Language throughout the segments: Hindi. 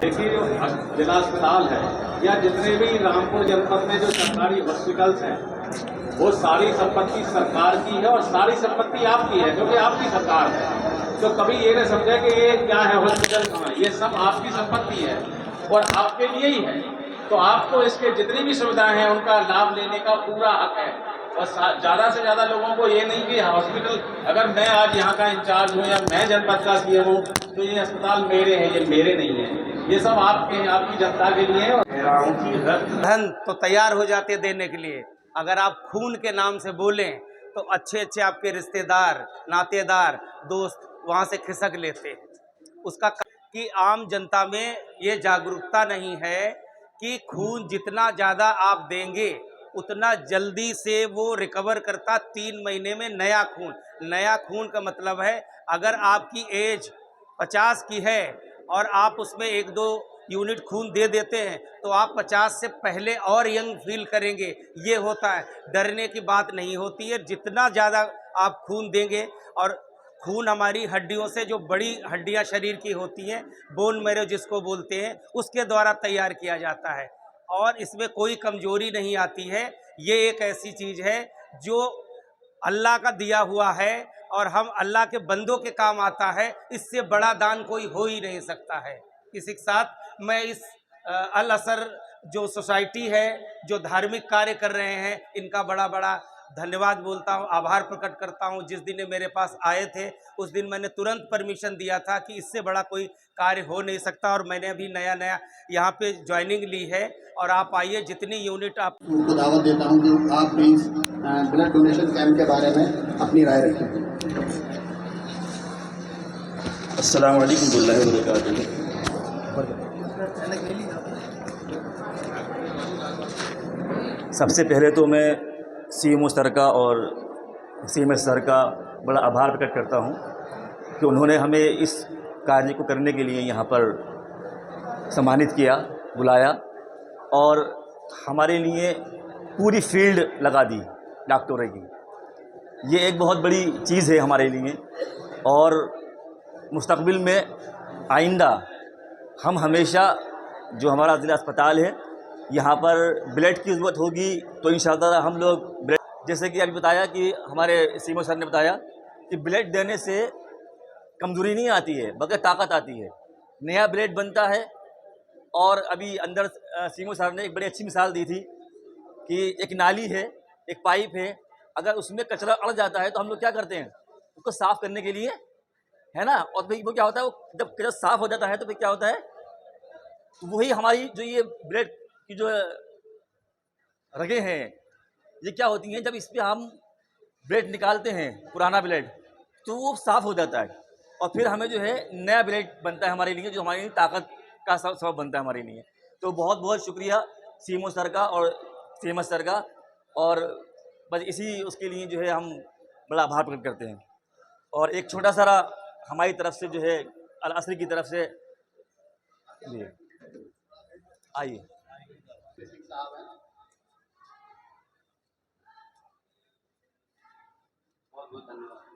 देखिए, जो जिला अस्पताल है या जितने भी रामपुर जनपद में जो सरकारी हॉस्पिटल्स हैं, वो सारी संपत्ति सरकार की है और सारी संपत्ति आपकी है, क्योंकि आपकी सरकार है। तो कभी ये न समझे कि ये क्या है हॉस्पिटल कहाँ, ये सब आपकी संपत्ति है और आपके लिए ही है। तो आपको इसके जितनी भी सुविधाएं हैं उनका लाभ लेने का पूरा हक है। और ज़्यादा से ज़्यादा लोगों को ये नहीं कि हॉस्पिटल, अगर मैं आज यहाँ का इंचार्ज हूँ या मैं जनपद का सीएम हूँ तो ये अस्पताल मेरे हैं, ये मेरे नहीं है, ये सब आपके हैं, आपकी जनता के लिए है। और धन तो तैयार हो जाते देने के लिए, अगर आप खून के नाम से बोलें तो अच्छे अच्छे आपके रिश्तेदार, नातेदार, दोस्त वहाँ से खिसक लेते हैं। उसका कि आम जनता में ये जागरूकता नहीं है कि खून जितना ज़्यादा आप देंगे उतना जल्दी से वो रिकवर करता 3 महीने में नया खून। नया खून का मतलब है अगर आपकी एज 50 की है और आप उसमें 1-2 यूनिट खून दे देते हैं तो आप 50 से पहले और यंग फील करेंगे। ये होता है, डरने की बात नहीं होती है। जितना ज़्यादा आप खून देंगे, और खून हमारी हड्डियों से, जो बड़ी हड्डियां शरीर की होती हैं, बोन मैरो जिसको बोलते हैं, उसके द्वारा तैयार किया जाता है और इसमें कोई कमजोरी नहीं आती है। ये एक ऐसी चीज़ है जो अल्लाह का दिया हुआ है और हम अल्लाह के बंदों के काम आता है। इससे बड़ा दान कोई हो ही नहीं सकता है। इसी के साथ मैं इस अल असर जो सोसाइटी है, जो धार्मिक कार्य कर रहे हैं, इनका बड़ा बड़ा धन्यवाद बोलता हूँ, आभार प्रकट करता हूँ। जिस दिन ये मेरे पास आए थे उस दिन मैंने तुरंत परमिशन दिया था कि इससे बड़ा कोई कार्य हो नहीं सकता, और मैंने अभी नया नया यहाँ पे ज्वाइनिंग ली है। और आप आइए, जितनी यूनिट आप उनको दावत देता हूँ कि आप प्लीज़ ब्लड डोनेशन कैंप के बारे में अपनी राय रखें। अस्सलाम वालेकुम वरहमतुल्लाहि वबरकातुहू। सबसे पहले तो मैं सीएमओ सर का और सीएमएस सर का बड़ा आभार प्रकट करता हूँ कि उन्होंने हमें इस कार्य को करने के लिए यहाँ पर सम्मानित किया, बुलाया और हमारे लिए पूरी फील्ड लगा दी डॉक्टरों की। ये एक बहुत बड़ी चीज़ है हमारे लिए, और मुस्तकबिल में आइंदा हम हमेशा जो हमारा ज़िला अस्पताल है यहाँ पर ब्लड की ज़रूरत होगी तो इंशाअल्लाह हम लोग ब्लड, जैसे कि अभी बताया कि हमारे सीएमओ सर ने बताया कि ब्लड देने से कमज़ोरी नहीं आती है बल्कि ताकत आती है, नया ब्लड बनता है। और अभी अंदर सीएमओ सर ने एक बड़ी अच्छी मिसाल दी थी कि एक नाली है, एक पाइप है, अगर उसमें कचरा अड़ जाता है तो हम लोग क्या करते हैं, उसको साफ़ करने के लिए, है ना। और फिर वो क्या होता है, वो जब कचरा साफ़ हो जाता है तो फिर क्या होता है, तो वही हमारी जो ये ब्लड की जो रगें हैं ये क्या होती हैं, जब इस पर हम ब्लड निकालते हैं पुराना ब्लड तो वो साफ़ हो जाता है और फिर हमें जो है नया ब्लड बनता है हमारे लिए, जो हमारे लिए ताकत का सबब बनता है हमारे लिए। तो बहुत बहुत शुक्रिया सीएमओ सर का और सीएमएस सर का, और बस इसी उसके लिए जो है हम बड़ा आभार प्रकट करते हैं। और एक छोटा सा हमारी तरफ से जो है अल असर की तरफ से, जी आइए। बहुत बहुत धन्यवाद।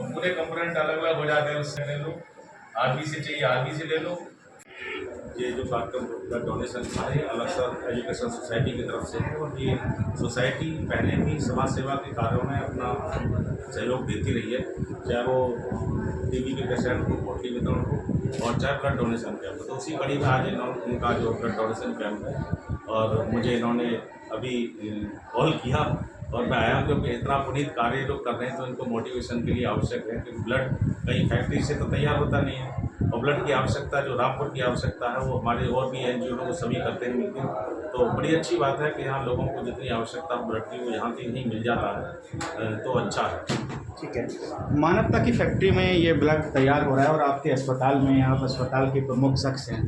पूरे कंपोनेंट अलग अलग हो जाते हैं, उससे ले लो, आरबी से चाहिए आरबी से ले लो। ये जो कार्यक्रम ब्लड डोनेशन था ये अल असर एजुकेशन सोसाइटी की तरफ से है, और ये सोसाइटी पहले भी समाज सेवा के कार्यों में अपना सहयोग देती रही है, चाहे वो टीबी के पेशेंट को, पोल्ट्री वितरण को, और चाहे ब्लड डोनेशन कैंप। तो उसी कड़ी में आज उनका जो ब्लड डोनेशन कैंप है, और मुझे इन्होंने अभी कॉल किया और मैं आया क्योंकि इतना पुनीत कार्य लोग कर रहे हैं तो इनको मोटिवेशन के लिए आवश्यक है कि ब्लड कहीं फैक्ट्री से तो तैयार होता नहीं है, और ब्लड की आवश्यकता जो रामपुर की आवश्यकता है वो हमारे और भी एनजीओ लोग सभी करते हैं मिलकर। तो बड़ी अच्छी बात है कि यहाँ लोगों को जितनी आवश्यकता ब्लड की वो यहाँ की ही मिल जाता है, तो अच्छा है। ठीक है, मानवता की फैक्ट्री में ये ब्लड तैयार हो रहा है और आपके अस्पताल में आप अस्पताल के प्रमुख शख्स हैं,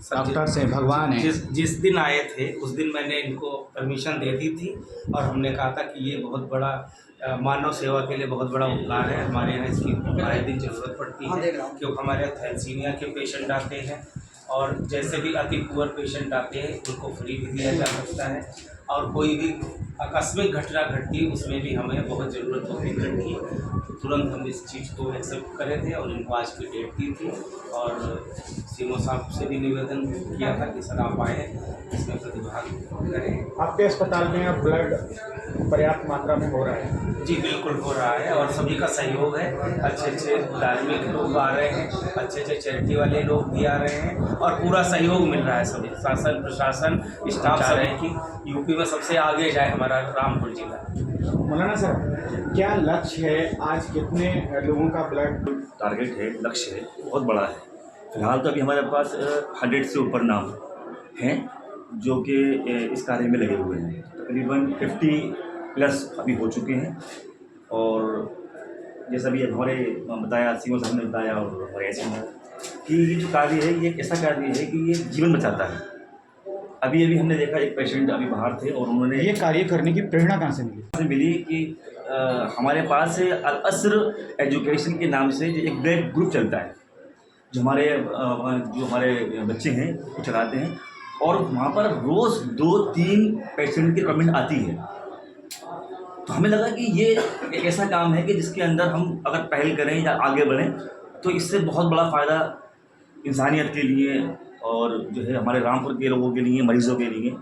डॉक्टर से भगवान है। जिस दिन आए थे उस दिन मैंने इनको परमिशन दे दी थी और हमने कहा था कि ये बहुत बड़ा मानव सेवा के लिए बहुत बड़ा उपकार है। हमारे यहाँ इसकी आए दिन ज़रूरत पड़ती है क्योंकि हमारे यहाँ थैलेसीमिया के पेशेंट आते हैं और जैसे भी अति पुअर पेशेंट आते हैं उनको फ्री भी दिया जा सकता है। और कोई भी आकस्मिक घटना घटती उसमें भी हमें बहुत ज़रूरत होती ब्लड की, तो तुरंत हम इस चीज़ को एक्सेप्ट करे थे और इनको आज की डेट दी थी। और सीएमओ साहब से भी निवेदन किया था कि सर आप आए इसमें प्रतिभाग करें। आपके अस्पताल में अब ब्लड पर्याप्त मात्रा में हो रहा है? जी बिल्कुल हो रहा है और सभी का सहयोग है। अच्छे अच्छे धार्मिक लोग आ रहे हैं, अच्छे अच्छे चैरिटी वाले लोग भी आ रहे हैं और पूरा सहयोग मिल रहा है। सभी शासन प्रशासन स्टाफ चाह रहे हैं कि यूपी में सबसे आगे जाए हमारा रामपुर जिला। मौलाना सर, क्या लक्ष्य है? आज कितने लोगों का ब्लड टारगेट है, लक्ष्य है, बहुत बड़ा है। फिलहाल तो अभी हमारे पास 100 से ऊपर नाम हैं जो कि इस कार्य में लगे हुए हैं। तकरीबन 50+ अभी हो चुके हैं। और जैसा भी हमारे बताया सीएमओ साहब ने बताया और हमारे ऐसे में कि ये जो कार्य है ये एक ऐसा कार्य है कि ये जीवन बचाता है। अभी हमने देखा एक पेशेंट अभी बाहर थे और उन्होंने ये कार्य करने की प्रेरणा कहाँ से मिली? कि हमारे पास अल असर एजुकेशन के नाम से जो एक ब्लड ग्रुप चलता है जो हमारे बच्चे हैं वो चलाते हैं और वहाँ पर रोज़ 2-3 पेशेंट की कमेंट आती है। तो हमें लगा कि ये एक ऐसा काम है कि जिसके अंदर हम अगर पहल करें या आगे बढ़ें तो इससे बहुत बड़ा फ़ायदा इंसानियत के लिए और जो है हमारे रामपुर के लोगों के लिए, मरीज़ों के लिए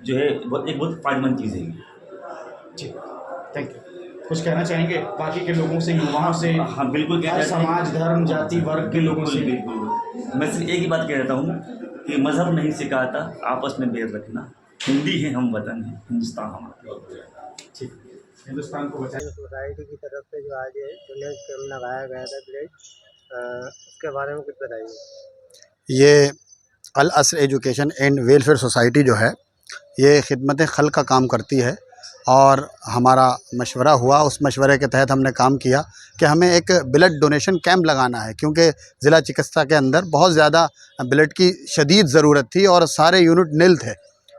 जो है बहुत फ़ायदेमंद चीज़ है। जी, थैंक यू। कुछ कहना चाहेंगे बाकी के लोगों से, युवाओं से? हाँ बिल्कुल कहना चाहिए। समाज, धर्म, जाति, वर्ग के लोगों से? बिल्कुल। मैं सिर्फ एक ही बात कहता हूँ कि मज़हब नहीं सिखाता आपस में बैर रखना। हिंदी है हम वतन है, हिंदुस्तान हमारा। ठीक, हिंदुस्तान को बचाए। सोसाइटी की तरफ से जो आज डोनेट कैंप लगाया गया था ब्लड, उसके बारे में कुछ बताइए। ये अल असर एजुकेशन एंड वेलफेयर सोसाइटी जो है ये खिदमत खल्क का काम करती है और हमारा मशवरा हुआ, उस मशवरे के तहत हमने काम किया कि हमें एक ब्लड डोनेशन कैंप लगाना है क्योंकि ज़िला चिकित्सा के अंदर बहुत ज़्यादा ब्लड की शदीद ज़रूरत थी और सारे यूनिट निल थे।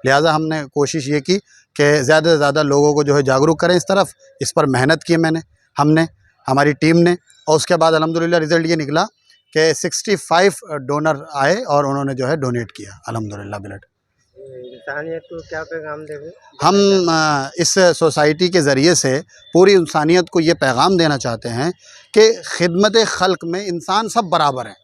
लिहाजा हमने कोशिश ये की कि ज़्यादा से ज़्यादा लोगों को जो है जागरूक करें इस तरफ। इस पर मेहनत की हमने हमारी टीम ने और उसके बाद अल्हम्दुलिल्लाह रिज़ल्ट ये निकला कि 65 डोनर आए और उन्होंने जो है डोनेट किया अल्हम्दुलिल्लाह ब्लड। इंसानियत को क्या पैगाम देंगे? हम इस सोसाइटी के ज़रिए से पूरी इंसानियत को ये पैगाम देना चाहते हैं कि खिदमत खल्क में इंसान सब बराबर हैं।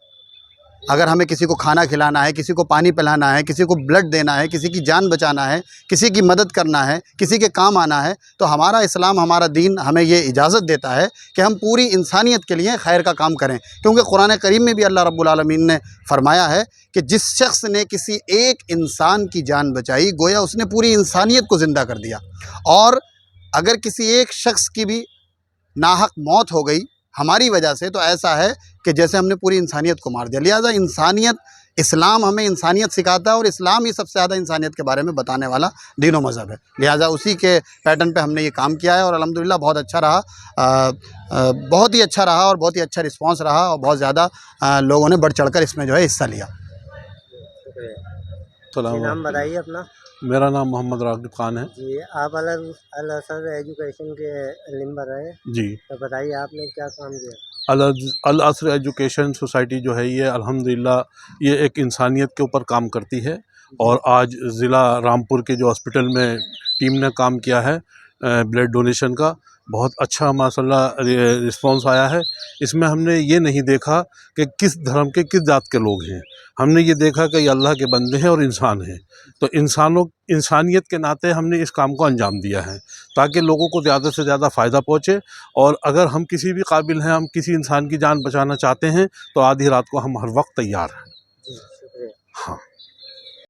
अगर हमें किसी को खाना खिलाना है, किसी को पानी पिलाना है, किसी को ब्लड देना है, किसी की जान बचाना है, किसी की मदद करना है, किसी के काम आना है, तो हमारा इस्लाम, हमारा दीन हमें ये इजाज़त देता है कि हम पूरी इंसानियत के लिए खैर का काम करें। क्योंकि कुरान करीम में भी अल्लाह रब्बुल आलमीन ने फरमाया है कि जिस शख्स ने किसी एक इंसान की जान बचाई गोया उसने पूरी इंसानियत को ज़िंदा कर दिया। और अगर किसी एक शख्स की भी नाहक मौत हो गई हमारी वजह से तो ऐसा है कि जैसे हमने पूरी इंसानियत को मार दिया। लिहाजा इंसानियत, इस्लाम हमें इंसानियत सिखाता है और इस्लाम ही सबसे ज़्यादा इंसानियत के बारे में बताने वाला दीन व मज़हब है। लिहाजा उसी के पैटर्न पे हमने ये काम किया है और अल्हम्दुलिल्लाह बहुत अच्छा रहा, बहुत ही अच्छा रहा और बहुत ही अच्छा रिस्पांस रहा और बहुत ज़्यादा लोगों ने बढ़ चढ़कर इसमें जो है हिस्सा लिया। नाम बताइए अपना। मेरा नाम मोहम्मद रागिब खान है। जी, आप अल असर एजुकेशन के मेंबर हैं जी, तो बताइए आपने क्या काम किया? अल असर एजुकेशन सोसाइटी जो है ये अल्हम्दुलिल्लाह ये एक इंसानियत के ऊपर काम करती है और आज ज़िला रामपुर के जो हॉस्पिटल में टीम ने काम किया है ब्लड डोनेशन का, बहुत अच्छा माशाल्लाह रिस्पांस आया है। इसमें हमने ये नहीं देखा कि किस धर्म के किस जात के लोग हैं, हमने ये देखा कि ये अल्लाह के बंदे हैं और इंसान हैं। तो इंसानियत के नाते हमने इस काम को अंजाम दिया है ताकि लोगों को ज़्यादा से ज़्यादा फ़ायदा पहुँचे। और अगर हम किसी भी काबिल हैं, हम किसी इंसान की जान बचाना चाहते हैं तो आधी रात को हम हर वक्त तैयार हैं। जी, शुक्रिया। हाँ।